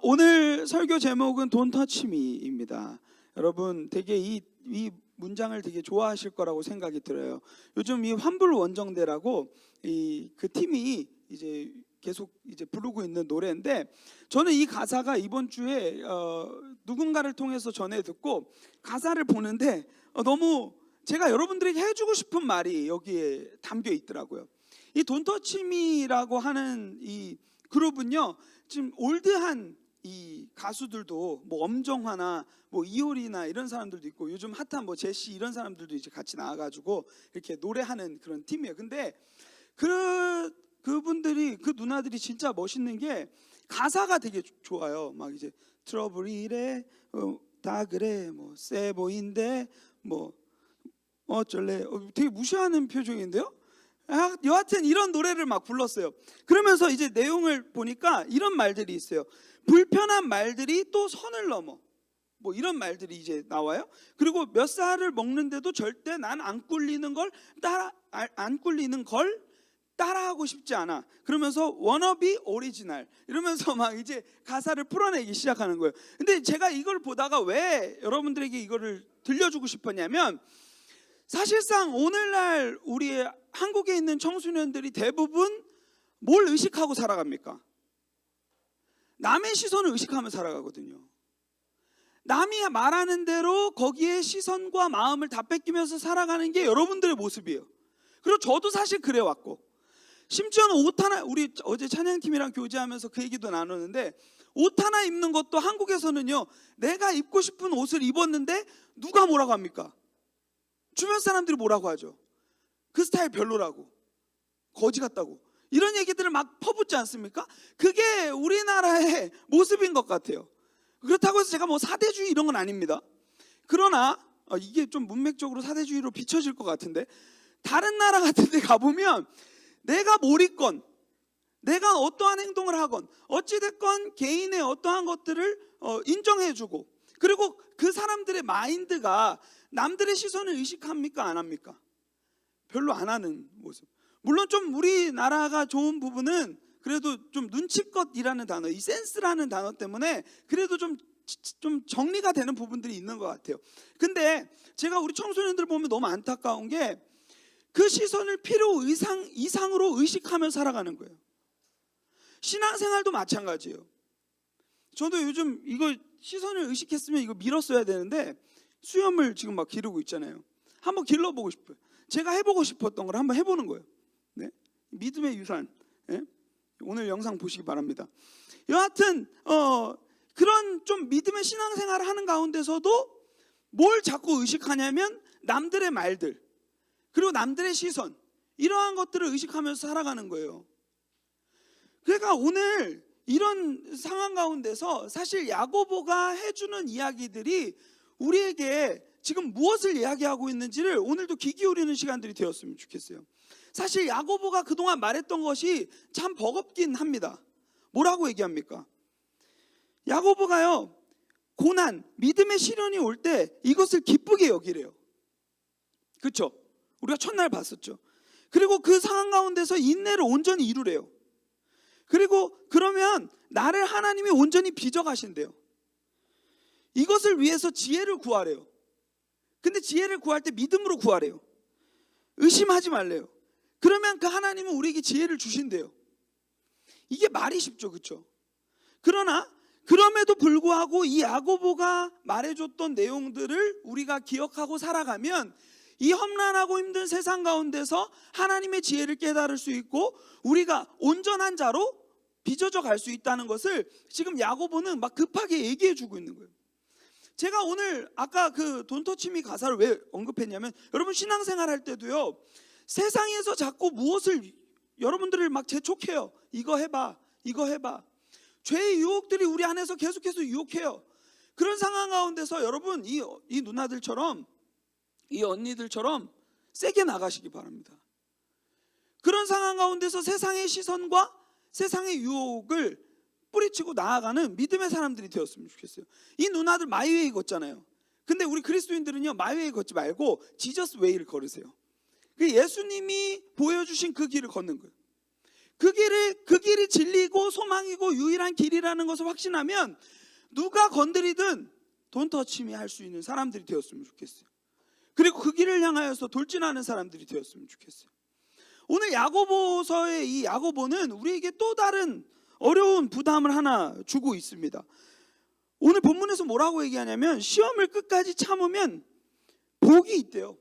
오늘 설교 제목은 Don't touch me입니다. 여러분 되게 이 문장을 되게 좋아하실 거라고 생각이 들어요. 요즘 이 환불 원정대라고 그 팀이 이제 계속 이제 부르고 있는 노래인데, 저는 이 가사가 이번 주에 누군가를 통해서 전해 듣고 가사를 보는데 너무 제가 여러분들에게 해주고 싶은 말이 여기에 담겨 있더라고요. 이 Don't touch me라고 하는 이 그룹은요, 지금 올드한 이 가수들도 뭐 엄정화나 뭐 이효리나 이런 사람들도 있고, 요즘 핫한 뭐 제시 이런 사람들도 이제 같이 나와가지고 이렇게 노래하는 그런 팀이에요. 근데 그분들이, 그 누나들이 진짜 멋있는 게 가사가 되게 좋아요. 막 이제 트러블 이래 다 그래 뭐 세 보인데 뭐 어쩔래, 되게 무시하는 표정인데요. 여하튼 이런 노래를 막 불렀어요. 그러면서 이제 내용을 보니까 이런 말들이 있어요. 불편한 말들이 또 선을 넘어, 뭐 이런 말들이 이제 나와요. 그리고 몇 살을 먹는데도 절대 난 안 꿀리는 걸 따라하고 싶지 않아. 그러면서 wanna be original 이러면서 막 이제 가사를 풀어내기 시작하는 거예요. 근데 제가 이걸 보다가 왜 여러분들에게 이거를 들려주고 싶었냐면, 사실상 오늘날 우리 한국에 있는 청소년들이 대부분 뭘 의식하고 살아갑니까? 남의 시선을 의식하며 살아가거든요. 남이 말하는 대로 거기에 시선과 마음을 다 뺏기면서 살아가는 게 여러분들의 모습이에요. 그리고 저도 사실 그래왔고, 심지어는 옷 하나, 우리 어제 찬양팀이랑 교제하면서 그 얘기도 나누는데, 옷 하나 입는 것도 한국에서는요, 내가 입고 싶은 옷을 입었는데 누가 뭐라고 합니까? 주변 사람들이 뭐라고 하죠? 그 스타일 별로라고, 거지 같다고, 이런 얘기들을 막 퍼붓지 않습니까? 그게 우리나라의 모습인 것 같아요. 그렇다고 해서 제가 뭐 사대주의 이런 건 아닙니다. 그러나 이게 좀 문맥적으로 사대주의로 비춰질 것 같은데, 다른 나라 같은 데 가보면 내가 뭘 입건, 내가 어떠한 행동을 하건 어찌됐건 개인의 어떠한 것들을 인정해주고, 그리고 그 사람들의 마인드가 남들의 시선을 의식합니까? 안 합니까? 별로 안 하는 모습. 물론 좀 우리나라가 좋은 부분은 그래도 좀 눈치껏이라는 단어, 이 센스라는 단어 때문에 그래도 좀 정리가 되는 부분들이 있는 것 같아요. 근데 제가 우리 청소년들 보면 너무 안타까운 게, 그 시선을 필요 이상으로 의식하며 살아가는 거예요. 신앙생활도 마찬가지예요. 저도 요즘 이거 시선을 의식했으면 이거 밀었어야 되는데 수염을 지금 막 기르고 있잖아요. 한번 길러보고 싶어요. 제가 해보고 싶었던 걸 한번 해보는 거예요. 네? 믿음의 유산. 네? 오늘 영상 보시기 바랍니다. 여하튼 그런 좀 믿음의 신앙생활을 하는 가운데서도 뭘 자꾸 의식하냐면 남들의 말들, 그리고 남들의 시선, 이러한 것들을 의식하면서 살아가는 거예요. 그러니까 오늘 이런 상황 가운데서 사실 야고보가 해주는 이야기들이 우리에게 지금 무엇을 이야기하고 있는지를 오늘도 귀 기울이는 시간들이 되었으면 좋겠어요. 사실 야고보가 그동안 말했던 것이 참 버겁긴 합니다. 뭐라고 얘기합니까? 야고보가요, 고난, 믿음의 시련이 올 때 이것을 기쁘게 여기래요. 그렇죠? 우리가 첫날 봤었죠. 그리고 그 상황 가운데서 인내를 온전히 이루래요. 그리고 그러면 나를 하나님이 온전히 빚어가신대요. 이것을 위해서 지혜를 구하래요. 근데 지혜를 구할 때 믿음으로 구하래요. 의심하지 말래요. 그러면 그 하나님은 우리에게 지혜를 주신대요. 이게 말이 쉽죠, 그렇죠? 그러나 그럼에도 불구하고 이 야고보가 말해줬던 내용들을 우리가 기억하고 살아가면 이 험난하고 힘든 세상 가운데서 하나님의 지혜를 깨달을 수 있고 우리가 온전한 자로 빚어져 갈 수 있다는 것을 지금 야고보는 막 급하게 얘기해 주고 있는 거예요. 제가 오늘 아까 그 Don't touch me 가사를 왜 언급했냐면, 여러분 신앙생활 할 때도요, 세상에서 자꾸 무엇을 여러분들을 막 재촉해요. 이거 해봐, 이거 해봐. 죄의 유혹들이 우리 안에서 계속해서 유혹해요. 그런 상황 가운데서 여러분 이 누나들처럼, 이 언니들처럼 세게 나가시기 바랍니다. 그런 상황 가운데서 세상의 시선과 세상의 유혹을 뿌리치고 나아가는 믿음의 사람들이 되었으면 좋겠어요. 이 누나들 마이웨이 걷잖아요. 근데 우리 그리스도인들은요, 마이웨이 걷지 말고 지저스 웨이를 걸으세요. 예수님이 보여주신 그 길을 걷는 거예요. 그 길이 진리고 소망이고 유일한 길이라는 것을 확신하면 누가 건드리든 Don't touch me 할 수 있는 사람들이 되었으면 좋겠어요. 그리고 그 길을 향하여서 돌진하는 사람들이 되었으면 좋겠어요. 오늘 야고보서의 이 야고보는 우리에게 또 다른 어려운 부담을 하나 주고 있습니다. 오늘 본문에서 뭐라고 얘기하냐면 시험을 끝까지 참으면 복이 있대요.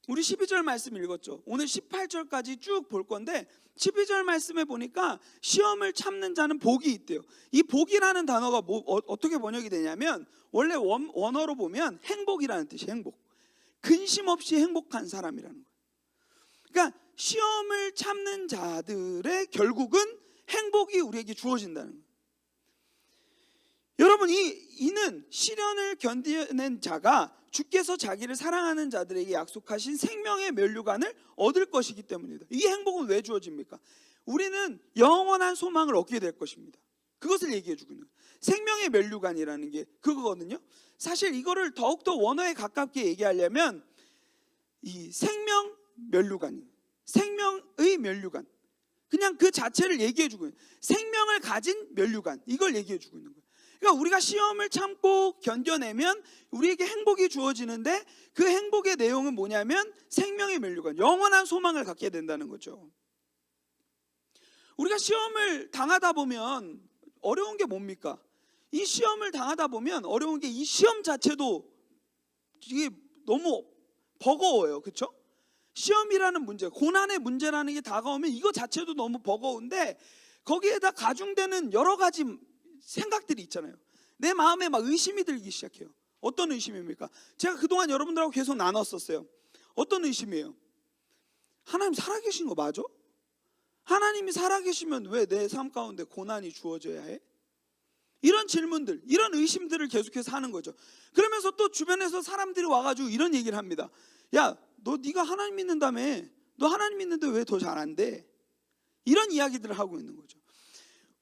우리 12절 말씀 읽었죠. 오늘 18절까지 쭉 볼 건데 12절 말씀에 보니까 시험을 참는 자는 복이 있대요. 이 복이라는 단어가 어떻게 번역이 되냐면 원래 원어로 보면 행복이라는 뜻이에요. 행복. 근심 없이 행복한 사람이라는 거예요. 그러니까 시험을 참는 자들의 결국은 행복이 우리에게 주어진다는 거예요. 여러분, 이는 시련을 견디는 자가 주께서 자기를 사랑하는 자들에게 약속하신 생명의 면류관을 얻을 것이기 때문이다. 이 행복은 왜 주어집니까? 우리는 영원한 소망을 얻게 될 것입니다. 그것을 얘기해 주고 있는 거예요. 생명의 면류관이라는 게 그거거든요. 사실 이거를 더욱더 원어에 가깝게 얘기하려면 이 생명 면류관, 생명의 면류관, 그냥 그 자체를 얘기해 주고 있는, 생명을 가진 면류관, 이걸 얘기해 주고 있는 거예요. 그러니까 우리가 시험을 참고 견뎌내면 우리에게 행복이 주어지는데 그 행복의 내용은 뭐냐면 생명의 면류관, 영원한 소망을 갖게 된다는 거죠. 우리가 시험을 당하다 보면 어려운 게 뭡니까? 이 시험을 당하다 보면 어려운 게 이 시험 자체도 이게 너무 버거워요. 그렇죠? 시험이라는 문제, 고난의 문제라는 게 다가오면 이거 자체도 너무 버거운데 거기에다 가중되는 여러 가지 생각들이 있잖아요. 내 마음에 막 의심이 들기 시작해요. 어떤 의심입니까? 제가 그동안 여러분들하고 계속 나눴었어요. 어떤 의심이에요? 하나님 살아계신 거 맞아? 하나님이 살아계시면 왜 내 삶 가운데 고난이 주어져야 해? 이런 질문들, 이런 의심들을 계속해서 하는 거죠. 그러면서 또 주변에서 사람들이 와가지고 이런 얘기를 합니다. 야, 네가 하나님 믿는다며, 너 하나님 믿는데 왜 더 잘 안 돼? 이런 이야기들을 하고 있는 거죠.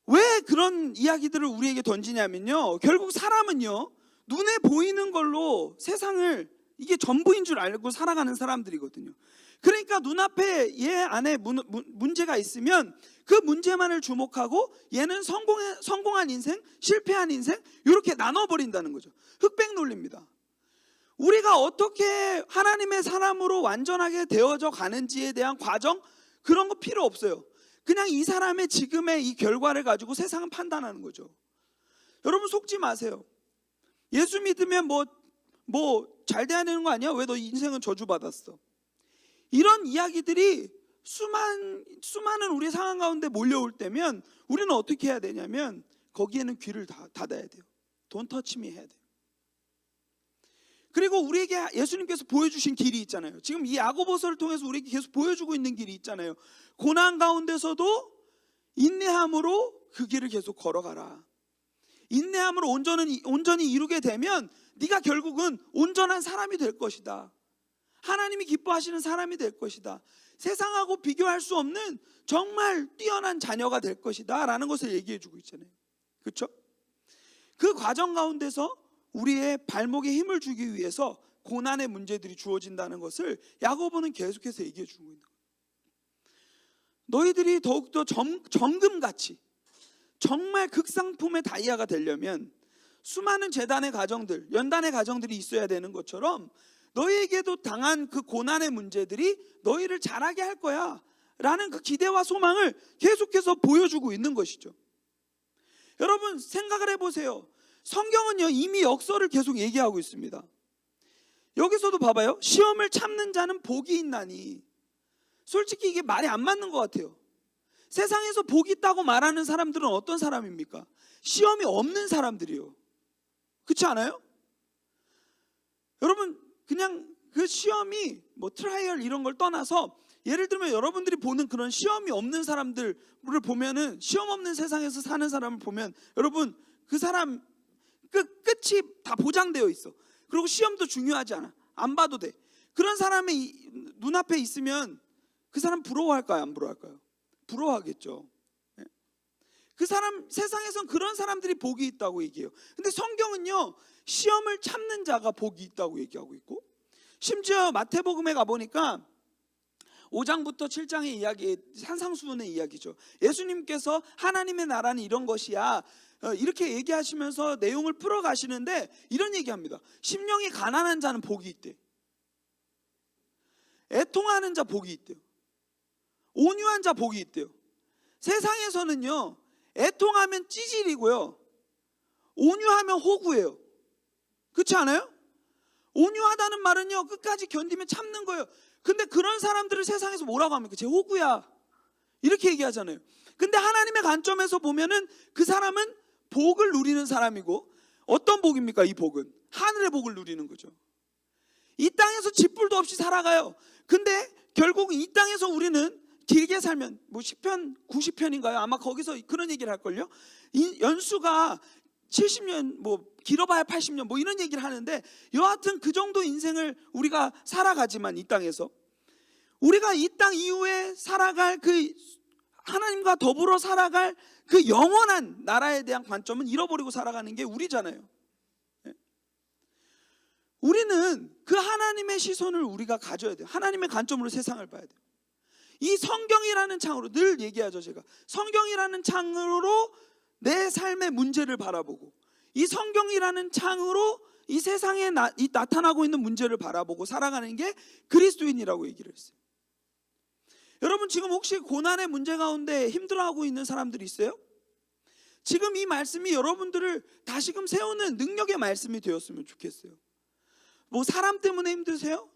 왜 그런 이야기들을 우리에게 던지냐면요, 결국 사람은요 눈에 보이는 걸로 세상을 이게 전부인 줄 알고 살아가는 사람들이거든요. 그러니까 눈앞에 얘 안에 문제가 있으면 그 문제만을 주목하고 얘는 성공한 인생, 실패한 인생 이렇게 나눠버린다는 거죠. 흑백 논리입니다. 우리가 어떻게 하나님의 사람으로 완전하게 되어져 가는지에 대한 과정, 그런 거 필요 없어요. 그냥 이 사람의 지금의 이 결과를 가지고 세상은 판단하는 거죠. 여러분 속지 마세요. 예수 믿으면 뭐 잘 돼야 되는 거 아니야? 왜 너 인생은 저주받았어? 이런 이야기들이 수많은 우리 상황 가운데 몰려올 때면 우리는 어떻게 해야 되냐면 거기에는 귀를 닫아야 돼요. Don't touch me 해야 돼요. 그리고 우리에게 예수님께서 보여주신 길이 있잖아요. 지금 이 야고보서를 통해서 우리에게 계속 보여주고 있는 길이 있잖아요. 고난 가운데서도 인내함으로 그 길을 계속 걸어가라. 인내함으로 온전히 이루게 되면 네가 결국은 온전한 사람이 될 것이다. 하나님이 기뻐하시는 사람이 될 것이다. 세상하고 비교할 수 없는 정말 뛰어난 자녀가 될 것이다 라는 것을 얘기해 주고 있잖아요. 그렇죠? 그 과정 가운데서 우리의 발목에 힘을 주기 위해서 고난의 문제들이 주어진다는 것을 야고보는 계속해서 얘기해 주고 있는 거예요. 너희들이 더욱더 정금같이 정말 극상품의 다이아가 되려면 수많은 재단의 가정들, 연단의 가정들이 있어야 되는 것처럼 너희에게도 당한 그 고난의 문제들이 너희를 자라게 할 거야 라는 그 기대와 소망을 계속해서 보여주고 있는 것이죠. 여러분 생각을 해보세요. 성경은요 이미 역설을 계속 얘기하고 있습니다. 여기서도 봐봐요. 시험을 참는 자는 복이 있나니. 솔직히 이게 말이 안 맞는 것 같아요. 세상에서 복이 있다고 말하는 사람들은 어떤 사람입니까? 시험이 없는 사람들이요. 그렇지 않아요? 여러분 그냥 그 시험이 뭐 트라이얼 이런 걸 떠나서 예를 들면 여러분들이 보는 그런 시험이 없는 사람들을 보면은, 시험 없는 세상에서 사는 사람을 보면 여러분 그 사람 끝이 다 보장되어 있어. 그리고 시험도 중요하지 않아. 안 봐도 돼. 그런 사람이 눈앞에 있으면 그 사람 부러워할까요? 안 부러워할까요? 부러워하겠죠. 그 사람, 세상에선 그런 사람들이 복이 있다고 얘기해요. 근데 성경은요, 시험을 참는 자가 복이 있다고 얘기하고 있고, 심지어 마태복음에 가보니까 5장부터 7장의 이야기, 산상수훈의 이야기죠. 예수님께서 하나님의 나라는 이런 것이야, 이렇게 얘기하시면서 내용을 풀어가시는데 이런 얘기합니다. 심령이 가난한 자는 복이 있대. 애통하는 자 복이 있대요. 온유한 자 복이 있대요. 세상에서는요, 애통하면 찌질이고요, 온유하면 호구예요. 그렇지 않아요? 온유하다는 말은요, 끝까지 견디면 참는 거예요. 근데 그런 사람들을 세상에서 뭐라고 합니까? 쟤 호구야, 이렇게 얘기하잖아요. 근데 하나님의 관점에서 보면은 그 사람은 복을 누리는 사람이고, 어떤 복입니까? 이 복은 하늘의 복을 누리는 거죠. 이 땅에서 쥐뿔도 없이 살아가요. 근데 결국 이 땅에서 우리는 길게 살면, 뭐 10편, 90편인가요? 아마 거기서 그런 얘기를 할걸요. 연수가 70년, 뭐 길어봐야 80년, 뭐 이런 얘기를 하는데, 여하튼 그 정도 인생을 우리가 살아가지만, 이 땅에서 우리가 이 땅 이후에 살아갈 그 하나님과 더불어 살아갈 그 영원한 나라에 대한 관점은 잃어버리고 살아가는 게 우리잖아요. 우리는 그 하나님의 시선을 우리가 가져야 돼요. 하나님의 관점으로 세상을 봐야 돼요. 이 성경이라는 창으로, 늘 얘기하죠 제가, 성경이라는 창으로 내 삶의 문제를 바라보고, 이 성경이라는 창으로 이 세상에 나타나고 있는 문제를 바라보고 살아가는 게 그리스도인이라고 얘기를 했어요. 여러분, 지금 혹시 고난의 문제 가운데 힘들어하고 있는 사람들이 있어요? 지금 이 말씀이 여러분들을 다시금 세우는 능력의 말씀이 되었으면 좋겠어요. 뭐 사람 때문에 힘드세요?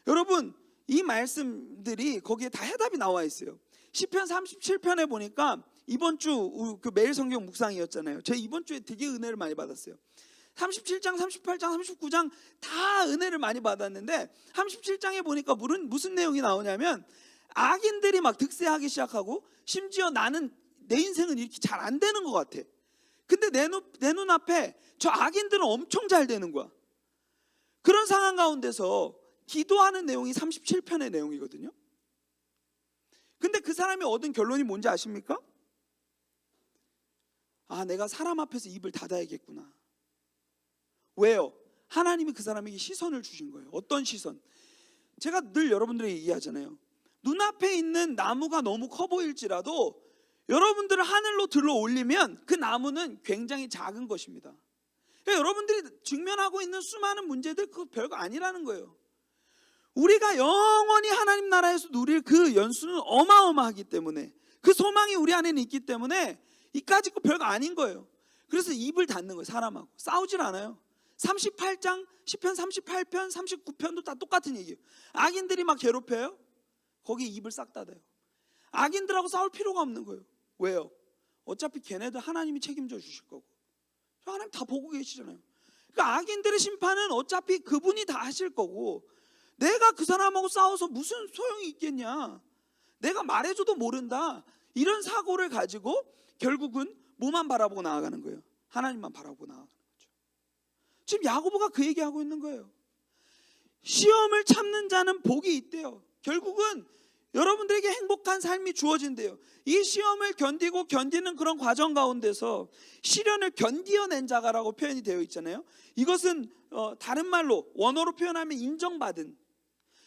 여러분, 이 말씀들이 거기에 다 해답이 나와 있어요. 시편 37편에 보니까, 이번 주 그 매일 성경 묵상이었잖아요. 제가 이번 주에 되게 은혜를 많이 받았어요. 37장, 38장, 39장 다 은혜를 많이 받았는데, 37장에 보니까 무슨 내용이 나오냐면, 악인들이 막 득세하기 시작하고, 심지어 나는, 내 인생은 이렇게 잘 안 되는 것 같아. 근데 내 눈앞에 저 악인들은 엄청 잘 되는 거야. 그런 상황 가운데서 기도하는 내용이 37편의 내용이거든요. 근데 그 사람이 얻은 결론이 뭔지 아십니까? 아, 내가 사람 앞에서 입을 닫아야겠구나. 왜요? 하나님이 그 사람에게 시선을 주신 거예요. 어떤 시선? 제가 늘 여러분들에게 얘기하잖아요. 눈앞에 있는 나무가 너무 커 보일지라도 여러분들을 하늘로 들어 올리면 그 나무는 굉장히 작은 것입니다. 그러니까 여러분들이 직면하고 있는 수많은 문제들, 그거 별거 아니라는 거예요. 우리가 영원히 하나님 나라에서 누릴 그 연수는 어마어마하기 때문에, 그 소망이 우리 안에는 있기 때문에 이까짓 거 별거 아닌 거예요. 그래서 입을 닫는 거예요. 사람하고 싸우질 않아요. 38장, 시편 38편, 39편도 다 똑같은 얘기예요. 악인들이 막 괴롭혀요. 거기 입을 싹 닫아요. 악인들하고 싸울 필요가 없는 거예요. 왜요? 어차피 걔네들 하나님이 책임져 주실 거고, 하나님 다 보고 계시잖아요. 그러니까 악인들의 심판은 어차피 그분이 다 하실 거고, 내가 그 사람하고 싸워서 무슨 소용이 있겠냐, 내가 말해줘도 모른다, 이런 사고를 가지고 결국은 뭐만 바라보고 나아가는 거예요? 하나님만 바라보고 나아가는 거죠. 지금 야고보가 그 얘기하고 있는 거예요. 시험을 참는 자는 복이 있대요. 결국은 여러분들에게 행복한 삶이 주어진대요. 이 시험을 견디는 그런 과정 가운데서 시련을 견디어낸 자가라고 표현이 되어 있잖아요. 이것은 다른 말로, 원어로 표현하면 인정받은,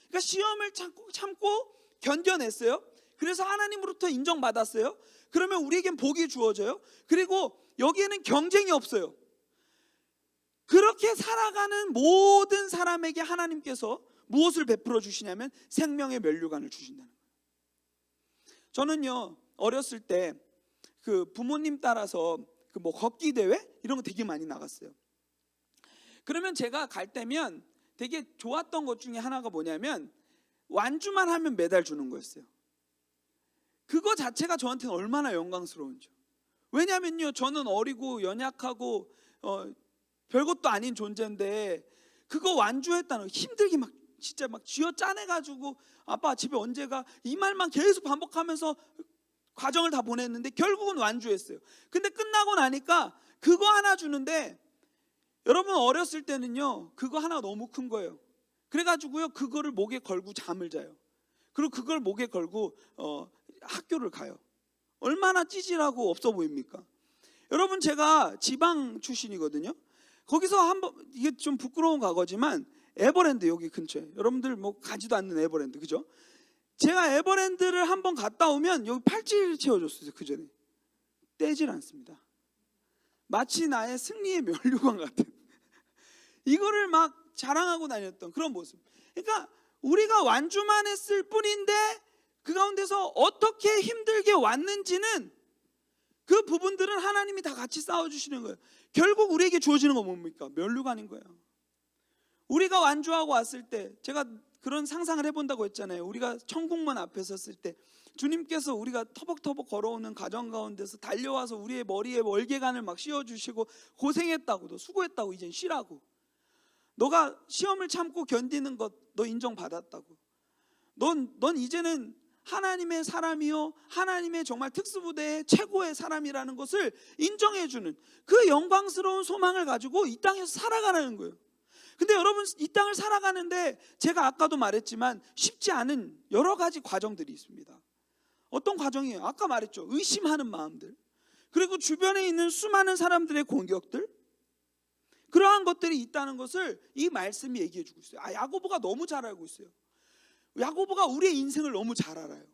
그러니까 시험을 참고 견뎌냈어요. 그래서 하나님으로부터 인정받았어요. 그러면 우리에겐 복이 주어져요. 그리고 여기에는 경쟁이 없어요. 그렇게 살아가는 모든 사람에게 하나님께서 무엇을 베풀어 주시냐면 생명의 면류관을 주신다는 거예요. 저는요, 어렸을 때 그 부모님 따라서 그 뭐 걷기 대회 이런 거 되게 많이 나갔어요. 그러면 제가 갈 때면 되게 좋았던 것 중에 하나가 뭐냐면, 완주만 하면 메달 주는 거였어요. 그거 자체가 저한테는 얼마나 영광스러운지. 왜냐면요, 저는 어리고 연약하고 별것도 아닌 존재인데, 그거 완주했다는 거, 힘들게 막 진짜 막 쥐어 짜내가지고 아빠 집에 언제 가? 이 말만 계속 반복하면서 과정을 다 보냈는데 결국은 완주했어요. 근데 끝나고 나니까 그거 하나 주는데, 여러분 어렸을 때는요 그거 하나 너무 큰 거예요. 그래가지고요 그거를 목에 걸고 잠을 자요. 그리고 그걸 목에 걸고 학교를 가요. 얼마나 찌질하고 없어 보입니까? 여러분 제가 지방 출신이거든요. 거기서 한번, 이게 좀 부끄러운 과거지만 에버랜드 여기 근처에, 여러분들 뭐 가지도 않는 에버랜드, 그죠? 제가 에버랜드를 한번 갔다 오면 여기 팔찌를 채워줬어요. 그 전에 떼질 않습니다. 마치 나의 승리의 면류관 같은 이거를 막 자랑하고 다녔던 그런 모습. 그러니까 우리가 완주만 했을 뿐인데 그 가운데서 어떻게 힘들게 왔는지는 그 부분들은 하나님이 다 같이 싸워주시는 거예요. 결국 우리에게 주어지는 건 뭡니까? 면류관인 거예요. 우리가 완주하고 왔을 때, 제가 그런 상상을 해본다고 했잖아요. 우리가 천국문 앞에 섰을 때 주님께서 우리가 터벅터벅 걸어오는 과정 가운데서 달려와서 우리의 머리에 월계관을 막 씌워주시고, 고생했다고, 수고했다고, 이젠 쉬라고, 너가 시험을 참고 견디는 것 너 인정받았다고, 넌 이제는 하나님의 사람이요, 하나님의 정말 특수부대의 최고의 사람이라는 것을 인정해주는 그 영광스러운 소망을 가지고 이 땅에서 살아가라는 거예요. 근데 여러분, 이 땅을 살아가는데 제가 아까도 말했지만 쉽지 않은 여러 가지 과정들이 있습니다. 어떤 과정이에요? 아까 말했죠. 의심하는 마음들, 그리고 주변에 있는 수많은 사람들의 공격들, 그러한 것들이 있다는 것을 이 말씀이 얘기해 주고 있어요. 야고보가 너무 잘 알고 있어요. 야고보가 우리의 인생을 너무 잘 알아요.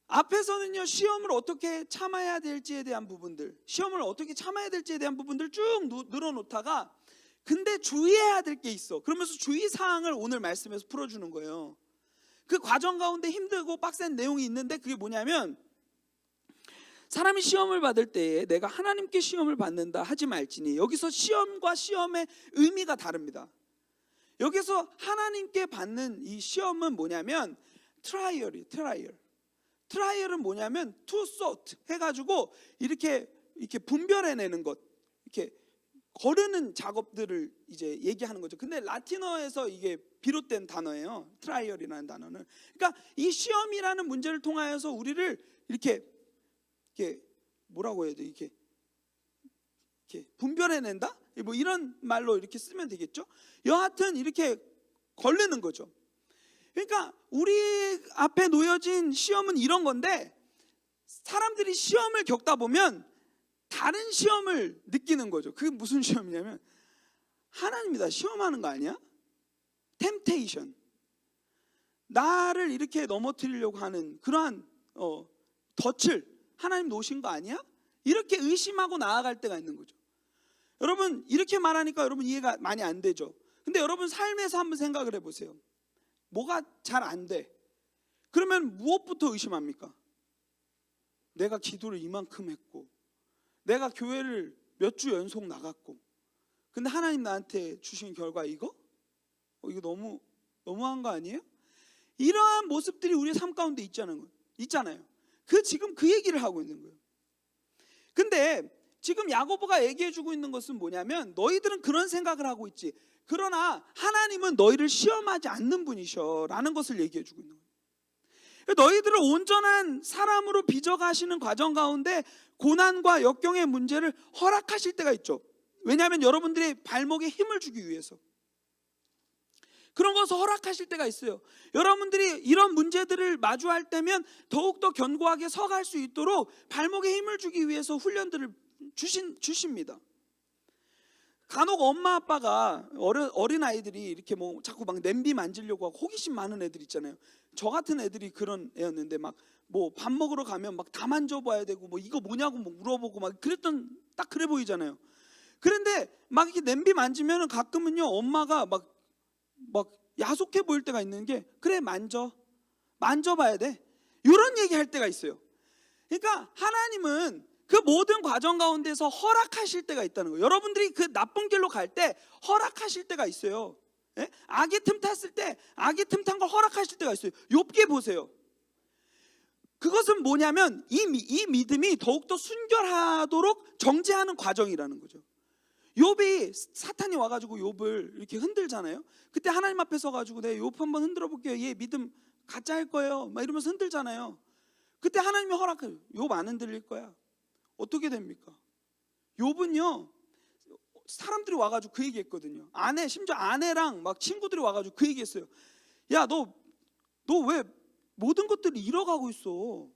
앞에서는요 시험을 어떻게 참아야 될지에 대한 부분들, 시험을 어떻게 참아야 될지에 대한 부분들 쭉 늘어놓다가, 근데 주의해야 될 게 있어, 그러면서 주의사항을 오늘 말씀에서 풀어주는 거예요. 그 과정 가운데 힘들고 빡센 내용이 있는데, 그게 뭐냐면, 사람이 시험을 받을 때에 내가 하나님께 시험을 받는다 하지 말지니, 여기서 시험과 시험의 의미가 다릅니다. 여기서 하나님께 받는 이 시험은 뭐냐면 트라이얼은 뭐냐면 to sort 해가지고 이렇게 분별해내는 것, 이렇게 거르는 작업들을 이제 얘기하는 거죠. 근데 라틴어에서 이게 비롯된 단어예요. 트라이얼이라는 단어는. 그러니까 이 시험이라는 문제를 통하여서 우리를 이렇게 뭐라고 해야 돼? 이렇게 분별해낸다? 뭐 이런 말로 이렇게 쓰면 되겠죠. 여하튼 이렇게 걸르는 거죠. 그러니까 우리 앞에 놓여진 시험은 이런 건데, 사람들이 시험을 겪다 보면 다른 시험을 느끼는 거죠. 그게 무슨 시험이냐면, 하나님이 다 시험하는 거 아니야? 템테이션, 나를 이렇게 넘어뜨리려고 하는 그러한 덫을 하나님 놓으신 거 아니야? 이렇게 의심하고 나아갈 때가 있는 거죠. 여러분 이렇게 말하니까 여러분 이해가 많이 안 되죠. 근데 여러분 삶에서 한번 생각을 해보세요. 뭐가 잘 안 돼? 그러면 무엇부터 의심합니까? 내가 기도를 이만큼 했고, 내가 교회를 몇 주 연속 나갔고, 근데 하나님 나한테 주신 결과 이거? 이거 너무한 거 아니에요? 이러한 모습들이 우리의 삶 가운데 있잖아요. 지금 그 얘기를 하고 있는 거예요. 근데 지금 야고보가 얘기해주고 있는 것은 뭐냐면, 너희들은 그런 생각을 하고 있지, 그러나 하나님은 너희를 시험하지 않는 분이셔 라는 것을 얘기해주고 있는 거예요. 너희들을 온전한 사람으로 빚어가시는 과정 가운데 고난과 역경의 문제를 허락하실 때가 있죠. 왜냐하면 여러분들의 발목에 힘을 주기 위해서 그런 것을 허락하실 때가 있어요. 여러분들이 이런 문제들을 마주할 때면 더욱더 견고하게 서갈 수 있도록 발목에 힘을 주기 위해서 훈련들을 주십니다. 간혹 엄마 아빠가 어린 아이들이 이렇게 뭐 자꾸 막 냄비 만지려고 하고 호기심 많은 애들 있잖아요. 저 같은 애들이 그런 애였는데, 막 뭐 밥 먹으러 가면 막 다 만져봐야 되고, 뭐 이거 뭐냐고 뭐 물어보고 막 그랬던, 딱 그래 보이잖아요. 그런데 막 이렇게 냄비 만지면 가끔은요 엄마가 막 야속해 보일 때가 있는 게, 그래 만져봐야 돼, 이런 얘기 할 때가 있어요. 그러니까 하나님은 그 모든 과정 가운데서 허락하실 때가 있다는 거예요. 여러분들이 그 나쁜 길로 갈 때 허락하실 때가 있어요. 예? 악이 틈탔을 때 악이 틈탄 걸 허락하실 때가 있어요. 욥기 보세요. 그것은 뭐냐면 이 믿음이 더욱더 순결하도록 정죄하는 과정이라는 거죠. 욥이 사탄이 와가지고 욥을 이렇게 흔들잖아요. 그때 하나님 앞에 서가지고 내가 욥 한번 흔들어 볼게요. 얘 믿음 가짜일 거예요. 막 이러면서 흔들잖아요. 그때 하나님이 허락해요. 욥 안 흔들릴 거야. 어떻게 됩니까? 욥은요, 사람들이 와가지고 그 얘기했거든요. 심지어 아내랑 막 친구들이 와가지고 그 얘기했어요. 야, 너 왜 모든 것들을 잃어가고 있어?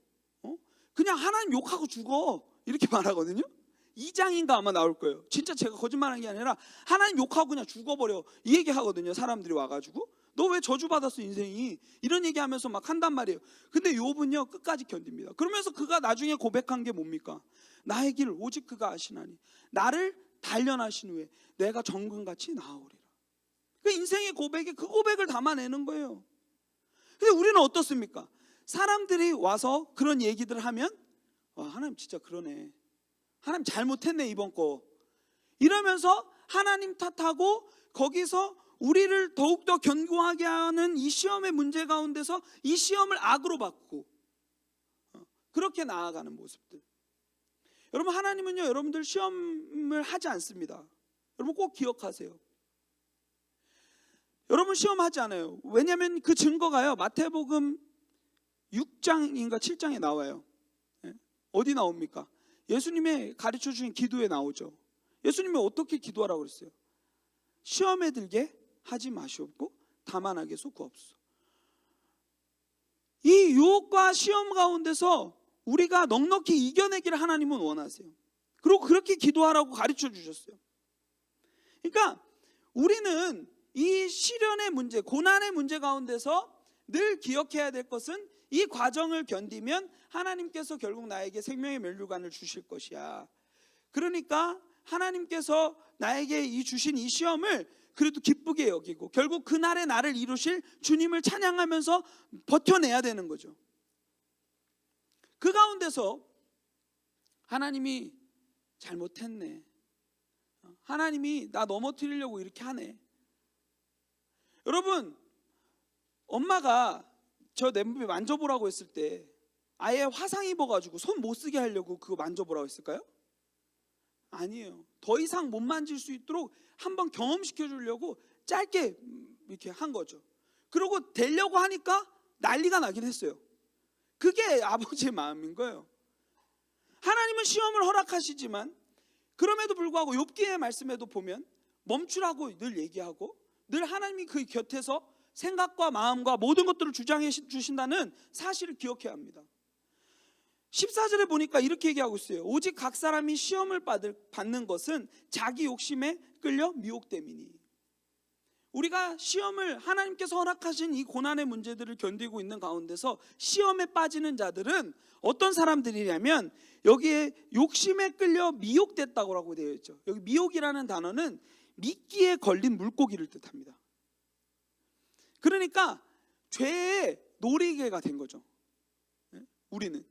그냥 하나님 욕하고 죽어. 이렇게 말하거든요. 2장인가 아마 나올 거예요. 진짜 제가 거짓말하는 게 아니라 하나님 욕하고 그냥 죽어버려, 이 얘기 하거든요. 사람들이 와가지고 너 왜 저주받았어 인생이, 이런 얘기하면서 막 한단 말이에요. 근데 욥은요 끝까지 견딥니다. 그러면서 그가 나중에 고백한 게 뭡니까? 나의 길 오직 그가 아시나니 나를 단련하신 후에 내가 정금같이 나아오리라. 그 인생의 고백에 그 고백을 담아내는 거예요. 근데 우리는 어떻습니까? 사람들이 와서 그런 얘기들을 하면 하나님 진짜 그러네, 하나님 잘못했네 이번 거, 이러면서 하나님 탓하고 거기서 우리를 더욱더 견고하게 하는 이 시험의 문제 가운데서 이 시험을 악으로 받고 그렇게 나아가는 모습들. 여러분, 하나님은요 여러분들 시험을 하지 않습니다. 여러분 꼭 기억하세요. 여러분 시험하지 않아요. 왜냐하면 그 증거가요 마태복음 6장인가 7장에 나와요. 어디 나옵니까? 예수님의 가르쳐 주신 기도에 나오죠. 예수님이 어떻게 기도하라고 그랬어요? 시험에 들게 하지 마시옵고 다만 악에서 구하옵소서. 이 유혹과 시험 가운데서 우리가 넉넉히 이겨내기를 하나님은 원하세요. 그리고 그렇게 기도하라고 가르쳐 주셨어요. 그러니까 우리는 이 시련의 문제, 고난의 문제 가운데서 늘 기억해야 될 것은 이 과정을 견디면 하나님께서 결국 나에게 생명의 면류관을 주실 것이야. 그러니까 하나님께서 나에게 주신 이 시험을 그래도 기쁘게 여기고 결국 그날의 나를 이루실 주님을 찬양하면서 버텨내야 되는 거죠. 그 가운데서 하나님이 잘못했네, 하나님이 나 넘어뜨리려고 이렇게 하네. 여러분, 엄마가 저 냄비 만져보라고 했을 때 아예 화상 입어가지고 손 못 쓰게 하려고 그거 만져보라고 했을까요? 아니에요. 더 이상 못 만질 수 있도록 한번 경험시켜 주려고 짧게 이렇게 한 거죠. 그러고 되려고 하니까 난리가 나긴 했어요. 그게 아버지의 마음인 거예요. 하나님은 시험을 허락하시지만 그럼에도 불구하고 욥기의 말씀에도 보면 멈추라고 늘 얘기하고 늘 하나님이 그 곁에서 생각과 마음과 모든 것들을 주장해 주신다는 사실을 기억해야 합니다. 14절에 보니까 이렇게 얘기하고 있어요. 오직 각 사람이 시험을 받는 것은 자기 욕심에 끌려 미혹됨이니. 우리가 시험을, 하나님께서 허락하신 이 고난의 문제들을 견디고 있는 가운데서 시험에 빠지는 자들은 어떤 사람들이냐면 여기에 욕심에 끌려 미혹됐다고 되어 있죠. 여기 미혹이라는 단어는 미끼에 걸린 물고기를 뜻합니다. 그러니까 죄의 놀이개가 된 거죠. 우리는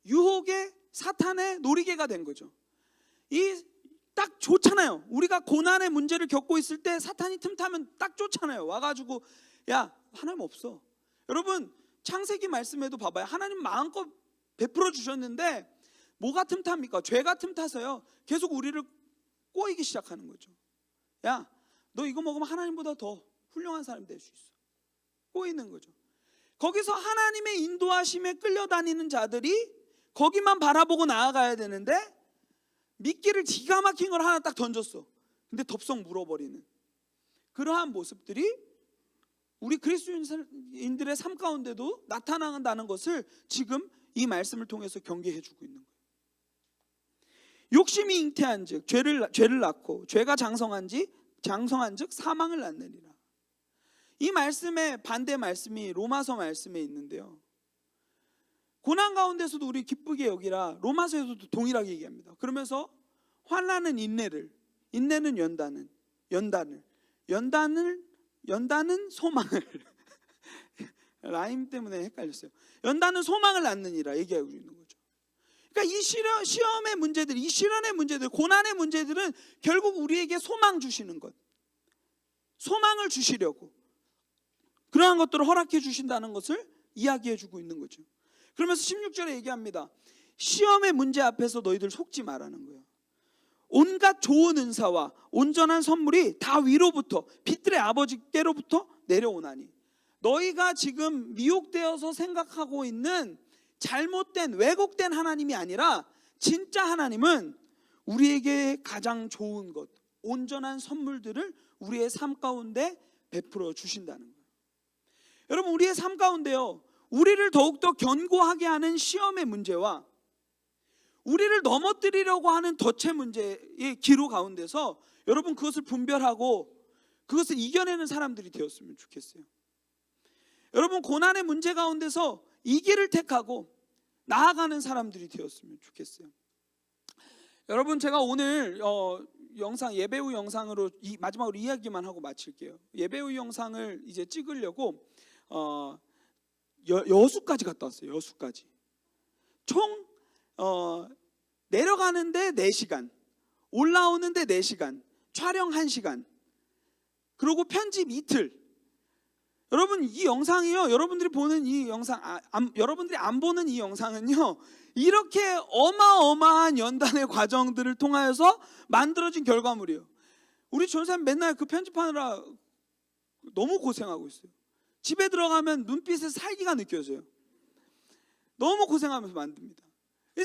유혹의, 사탄의 놀이개가 된 거죠. 이 딱 좋잖아요. 우리가 고난의 문제를 겪고 있을 때 사탄이 틈타면 딱 좋잖아요. 와가지고 야, 하나님 없어. 여러분, 창세기 말씀에도 봐봐요. 하나님 마음껏 베풀어 주셨는데 뭐가 틈탑니까? 죄가 틈타서요 계속 우리를 꼬이기 시작하는 거죠. 야, 너 이거 먹으면 하나님보다 더 훌륭한 사람이 될 수 있어. 꼬이는 거죠. 거기서 하나님의 인도하심에 끌려다니는 자들이 거기만 바라보고 나아가야 되는데 미끼를 기가 막힌 걸 하나 딱 던졌어. 근데 덥석 물어버리는 그러한 모습들이 우리 그리스도인들의 삶 가운데도 나타난다는 것을 지금 이 말씀을 통해서 경계해주고 있는 거예요. 욕심이 잉태한즉 죄를 낳고 죄가 장성한즉 사망을 낳느니라. 이 말씀의 반대 말씀이 로마서 말씀에 있는데요. 고난 가운데서도 우리 기쁘게 여기라 로마서에서도 동일하게 얘기합니다. 그러면서 환난은 인내를, 인내는 연단은 소망을 라임 때문에 헷갈렸어요. 연단은 소망을 낳느니라 얘기하고 있는 거죠. 그러니까 이 시험의 문제들, 이 시련의 문제들, 고난의 문제들은 결국 우리에게 소망 주시는 것, 소망을 주시려고 그러한 것들을 허락해 주신다는 것을 이야기해 주고 있는 거죠. 그러면서 16절에 얘기합니다. 시험의 문제 앞에서 너희들 속지 말라는 거예요. 온갖 좋은 은사와 온전한 선물이 다 위로부터 빛들의 아버지께로부터 내려오나니 너희가 지금 미혹되어서 생각하고 있는 잘못된 왜곡된 하나님이 아니라 진짜 하나님은 우리에게 가장 좋은 것, 온전한 선물들을 우리의 삶 가운데 베풀어 주신다는 거예요. 여러분, 우리의 삶 가운데요, 우리를 더욱더 견고하게 하는 시험의 문제와 우리를 넘어뜨리려고 하는 덫의 문제의 기로 가운데서 여러분 그것을 분별하고 그것을 이겨내는 사람들이 되었으면 좋겠어요. 여러분, 고난의 문제 가운데서 이 길을 택하고 나아가는 사람들이 되었으면 좋겠어요. 여러분, 제가 오늘 영상, 예배 후 영상으로 마지막으로 이야기만 하고 마칠게요. 예배 후 영상을 이제 찍으려고 여수까지 갔다 왔어요. 여수까지. 총 내려가는데 4시간, 올라오는데 4시간, 촬영 1시간, 그리고 편집 이틀. 여러분, 이 영상이요, 여러분들이 보는 이 영상, 여러분들이 안 보는 이 영상은요, 이렇게 어마어마한 연단의 과정들을 통하여서 만들어진 결과물이에요. 우리 전사님 맨날 그 편집하느라 너무 고생하고 있어요. 집에 들어가면 눈빛에 살기가 느껴져요. 너무 고생하면서 만듭니다.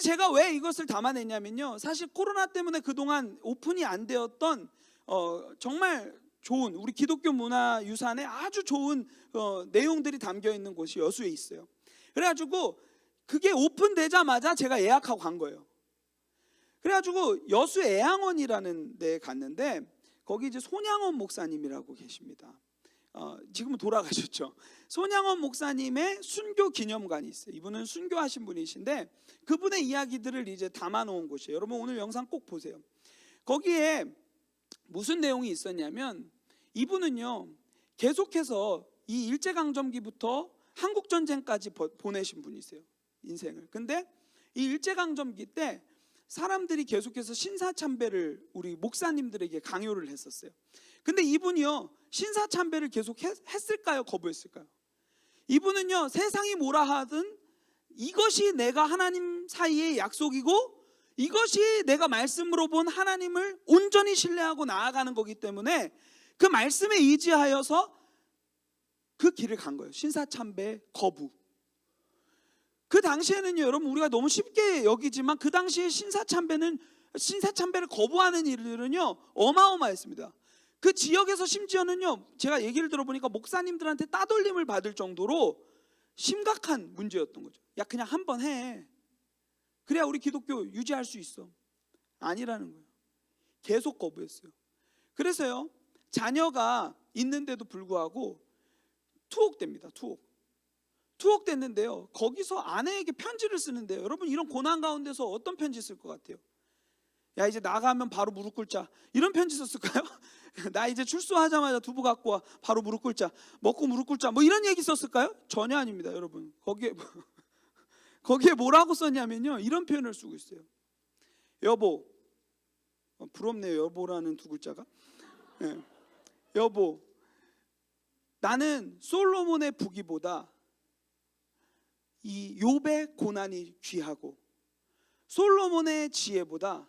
제가 왜 이것을 담아냈냐면요, 사실 코로나 때문에 그동안 오픈이 안 되었던 정말 좋은 우리 기독교 문화유산에 아주 좋은 내용들이 담겨 있는 곳이 여수에 있어요. 그래가지고 그게 오픈되자마자 제가 예약하고 간 거예요. 그래가지고 여수 애양원이라는 데에 갔는데 거기 이제 손양원 목사님이라고 계십니다. 지금은 돌아가셨죠. 손양원 목사님의 순교 기념관이 있어요. 이분은 순교하신 분이신데 그분의 이야기들을 이제 담아놓은 곳이에요. 여러분, 오늘 영상 꼭 보세요. 거기에 무슨 내용이 있었냐면 이분은요, 계속해서 이 일제강점기부터 한국전쟁까지 보내신 분이세요, 인생을. 근데 이 일제강점기 때 사람들이 계속해서 신사참배를 우리 목사님들에게 강요를 했었어요. 근데 이분이요, 신사참배를 계속 했을까요? 거부했을까요? 이분은요, 세상이 뭐라 하든 이것이 내가 하나님 사이의 약속이고 이것이 내가 말씀으로 본 하나님을 온전히 신뢰하고 나아가는 거기 때문에 그 말씀에 의지하여서 그 길을 간 거예요. 신사참배 거부. 그 당시에는요, 여러분, 우리가 너무 쉽게 여기지만 그 당시에 신사참배를 거부하는 일들은요 어마어마했습니다. 그 지역에서 심지어는요, 제가 얘기를 들어보니까 목사님들한테 따돌림을 받을 정도로 심각한 문제였던 거죠. 야, 그냥 한번 해. 그래야 우리 기독교 유지할 수 있어. 아니라는 거예요. 계속 거부했어요. 그래서요, 자녀가 있는데도 불구하고 투옥됩니다. 투옥 됐는데요, 거기서 아내에게 편지를 쓰는데요, 여러분, 이런 고난 가운데서 어떤 편지 쓸 것 같아요? 야, 이제 나가면 바로 무릎 꿇자, 이런 편지 썼을까요? 나 이제 출소하자마자 두부 갖고 와, 바로 무릎 꿇자, 먹고 무릎 꿇자, 뭐 이런 얘기 썼을까요? 전혀 아닙니다. 여러분, 거기에 뭐라고 썼냐면요, 이런 표현을 쓰고 있어요. 여보, 부럽네요, 여보라는 두 글자가. 네. 여보, 나는 솔로몬의 부귀보다 이 욥의 고난이 귀하고 솔로몬의 지혜보다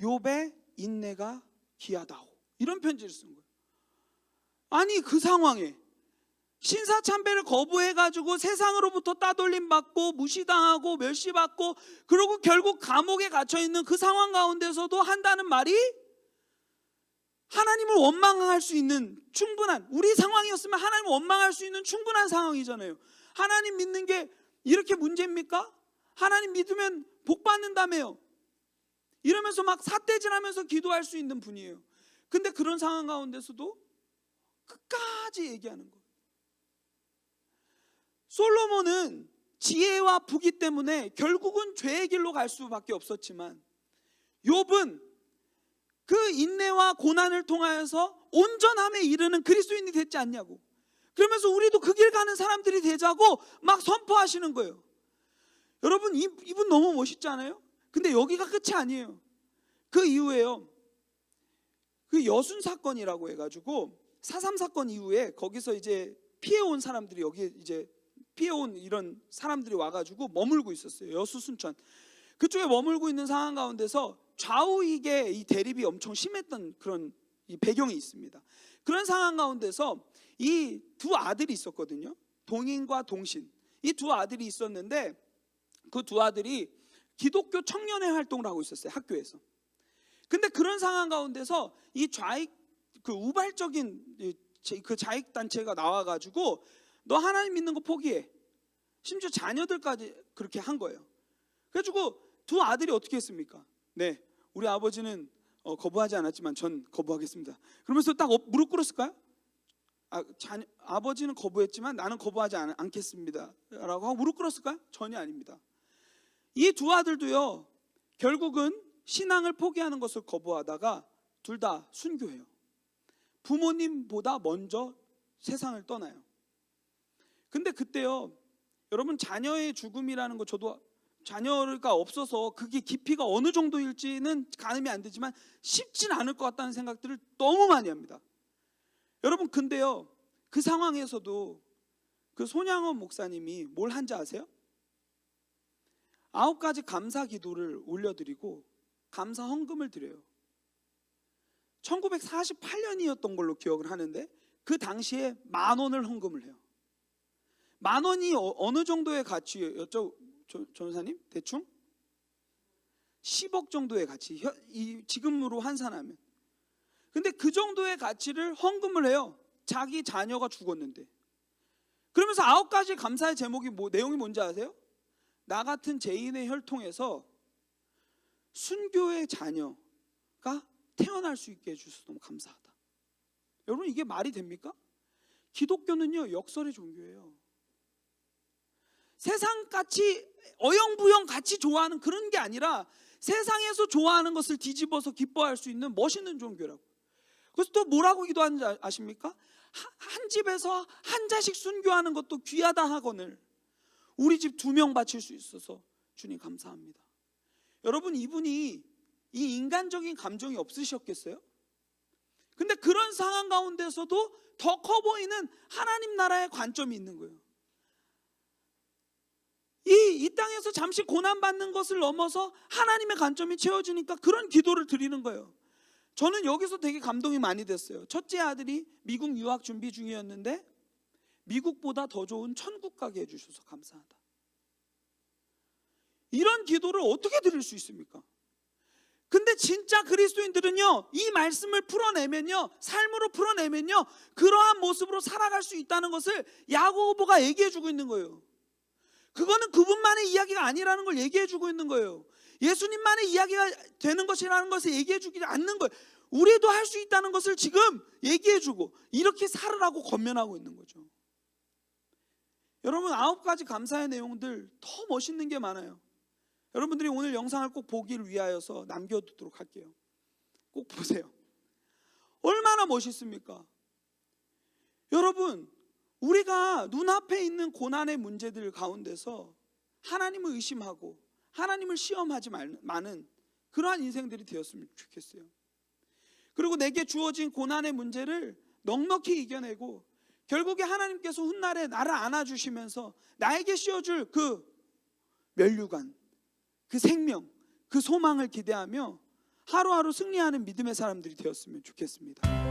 욥의 인내가 귀하다오, 이런 편지를 쓴 거예요. 아니, 그 상황에 신사참배를 거부해가지고 세상으로부터 따돌림 받고 무시당하고 멸시받고 그리고 결국 감옥에 갇혀있는 그 상황 가운데서도 한다는 말이 하나님을 원망할 수 있는 충분한, 우리 상황이었으면 하나님을 원망할 수 있는 충분한 상황이잖아요. 하나님 믿는 게 이렇게 문제입니까? 하나님 믿으면 복 받는다며요, 이러면서 막 삿대질하면서 기도할 수 있는 분이에요. 근데 그런 상황 가운데서도 끝까지 얘기하는 거예요. 솔로몬은 지혜와 부귀 때문에 결국은 죄의 길로 갈 수밖에 없었지만 욥은 그 인내와 고난을 통하여서 온전함에 이르는 그리스도인이 됐지 않냐고. 그러면서 우리도 그 길 가는 사람들이 되자고 막 선포하시는 거예요. 여러분, 이분 너무 멋있지 않아요? 근데 여기가 끝이 아니에요. 그 이후에요, 그 여순 사건이라고 해가지고 4.3 사건 이후에 거기서 이제 피해온 사람들이, 여기 이제 피해온 이런 사람들이 와가지고 머물고 있었어요. 여수 순천 그쪽에 머물고 있는 상황 가운데서 좌우익의 이 대립이 엄청 심했던 그런 이 배경이 있습니다. 그런 상황 가운데서 이 두 아들이 있었거든요. 동인과 동신. 이 두 아들이 있었는데 그 두 아들이 기독교 청년회 활동을 하고 있었어요, 학교에서. 근데 그런 상황 가운데서 이 좌익 그 우발적인 그 좌익 단체가 나와가지고 너 하나님 믿는 거 포기해. 심지어 자녀들까지 그렇게 한 거예요. 그래가지고 두 아들이 어떻게 했습니까? 네, 우리 아버지는 거부하지 않았지만 전 거부하겠습니다. 그러면서 딱 무릎 꿇었을까요? 아버지는 거부했지만 나는 거부하지 않겠습니다 라고 하고 무릎 꿇었을까요? 전혀 아닙니다. 이 두 아들도요, 결국은 신앙을 포기하는 것을 거부하다가 둘 다 순교해요. 부모님보다 먼저 세상을 떠나요. 근데 그때요, 여러분, 자녀의 죽음이라는 거, 저도 자녀가 없어서 그게 깊이가 어느 정도일지는 가늠이 안 되지만 쉽진 않을 것 같다는 생각들을 너무 많이 합니다. 여러분, 근데요, 그 상황에서도 그 손양원 목사님이 뭘 한지 아세요? 9가지 감사 기도를 올려드리고 감사 헌금을 드려요. 1948년이었던 걸로 기억을 하는데 그 당시에 10,000원을 헌금을 해요. 10,000원이 어느 정도의 가치였죠, 전사님? 대충? 10억 정도의 가치, 지금으로 환산하면. 근데 그 정도의 가치를 헌금을 해요. 자기 자녀가 죽었는데. 그러면서 9가지 감사의 제목이 내용이 뭔지 아세요? 나 같은 죄인의 혈통에서 순교의 자녀가 태어날 수 있게 해주셔서 너무 감사하다. 여러분, 이게 말이 됩니까? 기독교는요, 역설의 종교예요. 세상같이 어영부영 같이 좋아하는 그런 게 아니라 세상에서 좋아하는 것을 뒤집어서 기뻐할 수 있는 멋있는 종교라고. 그래서 또 뭐라고 기도하는지 아십니까? 한 집에서 한 자식 순교하는 것도 귀하다 하거늘 우리 집 2명 바칠 수 있어서 주님 감사합니다. 여러분, 이분이 이 인간적인 감정이 없으셨겠어요? 근데 그런 상황 가운데서도 더 커 보이는 하나님 나라의 관점이 있는 거예요. 이 땅에서 잠시 고난받는 것을 넘어서 하나님의 관점이 채워지니까 그런 기도를 드리는 거예요. 저는 여기서 되게 감동이 많이 됐어요. 첫째 아들이 미국 유학 준비 중이었는데 미국보다 더 좋은 천국 가게 해주셔서 감사하다. 이런 기도를 어떻게 드릴 수 있습니까? 근데 진짜 그리스도인들은요, 이 말씀을 풀어내면요, 삶으로 풀어내면요, 그러한 모습으로 살아갈 수 있다는 것을 야고보가 얘기해주고 있는 거예요. 그거는 그분만의 이야기가 아니라는 걸 얘기해주고 있는 거예요. 예수님만의 이야기가 되는 것이라는 것을 얘기해주지 않는 거예요. 우리도 할 수 있다는 것을 지금 얘기해주고 이렇게 살으라고 권면하고 있는 거죠. 여러분, 9가지 감사의 내용들 더 멋있는 게 많아요. 여러분들이 오늘 영상을 꼭 보기를 위하여서 남겨두도록 할게요. 꼭 보세요. 얼마나 멋있습니까? 여러분, 우리가 눈앞에 있는 고난의 문제들 가운데서 하나님을 의심하고 하나님을 시험하지 마는 그러한 인생들이 되었으면 좋겠어요. 그리고 내게 주어진 고난의 문제를 넉넉히 이겨내고 결국에 하나님께서 훗날에 나를 안아주시면서 나에게 씌워줄 그 면류관, 그 생명, 그 소망을 기대하며 하루하루 승리하는 믿음의 사람들이 되었으면 좋겠습니다.